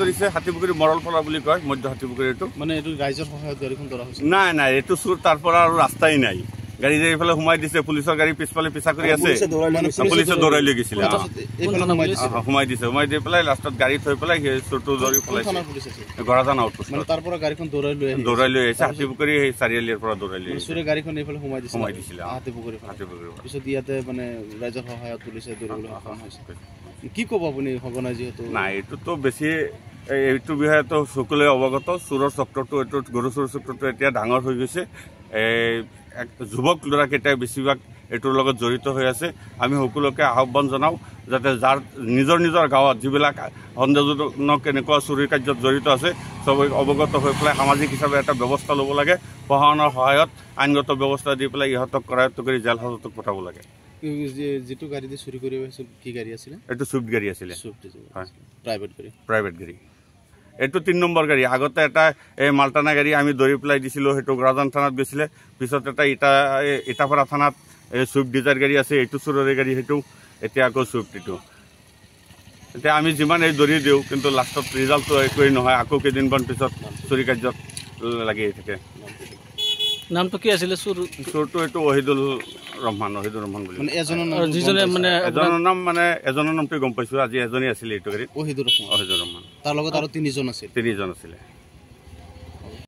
ধৰিছে হাতীপুখুৰী মৰলফলা বুলি কয় মধ্য হাতীপুখুৰীটো মানে এইটো ৰাইজৰ সহায়ত গাড়ীখন ধৰা হৈছে নাই এইটো চুৰ তাৰ পৰা আৰু ৰাস্তাই নাই গাড়ী যে এইফালে সোমাই দিছে পুলিচৰ গাড়ী পিছফালে পিছা কৰি আছে পুলিচে দৌৰাই লৈ গৈছিলে সোমাই দি পেলাই লাষ্টত গাড়ী থৈ পেলাই সেই চুৰটো ধৰি পেলাইছে গৰাজান আউটপোষ্ট তাৰ পৰা গাড়ীখন দৌৰাই লৈ আহিছে হাতীপুখুৰী সেই চাৰিআলিৰ পৰা দৌৰাই লৈ আহিছে চুৰে গাড়ীখন এইফালে সোমাই দিছিলে হাতীপুখুৰী পিছত ইয়াতে মানে ৰাইজৰ সহায়ত পুলিচে দৌৰিবলৈ সক্ষম হৈছে কি ক'ব আপুনি সঘনাই যিহেতু নাই এইটোতো বেছি এইটো বিষয়েতো সকলোৱে অৱগত চোৰৰ চক্ৰটো এইটো গৰু চোৰ চক্ৰটো এতিয়া ডাঙৰ হৈ গৈছে যুৱক ল'ৰাকেইটাই বেছিভাগ এইটোৰ লগত জড়িত হৈ আছে আমি সকলোকে আহ্বান জনাওঁ যাতে যাৰ নিজৰ গাঁৱত যিবিলাক সন্দেহজনক এনেকুৱা চুৰি কাৰ্যত জড়িত আছে চবেই অৱগত হৈ পেলাই সামাজিক হিচাপে এটা ব্যৱস্থা ল'ব লাগে প্ৰশাসনৰ সহায়ত আইনগত ব্যৱস্থা দি পেলাই ইহঁতক কৰায়ত্ব কৰি জেল হাজতক পঠাব লাগে যিটো গাড়ী দি চুৰি কৰি কি গাড়ী আছিলে এইটো চুইফ্ট গাড়ী আছিলে প্ৰাইভেট গাড়ী এইটো ৩ নম্বৰ গাড়ী আগতে এটা এই মালটানা গাড়ী আমি ধৰি পেলাই দিছিলোঁ সেইটো গৰাজান থানাত গৈছিলে পিছত এটা ইটাপাৰা থানাত এই চুইফ্ট ডিজায়াৰ গাড়ী আছে এইটো চুৰৰে গাড়ী সেইটো এতিয়া আকৌ চুইফ্ট এইটো এতিয়া আমি যিমান এই ধৰি দিওঁ কিন্তু লাষ্টত ৰিজাল্টটো একোৱেই নহয় আকৌ কেইদিনমান পিছত চুৰি কাৰ্যত লাগি থাকে নামটো কি আছিলে চোৰটো এইটো ৱহিদুল ৰহমান বুলি এজনৰ নামটো গম পাইছোঁ আজি এজনী আছিলে এইটো গাড়ীত ৱহিদুল ৰহমান তাৰ লগত আৰু 3জন আছিলে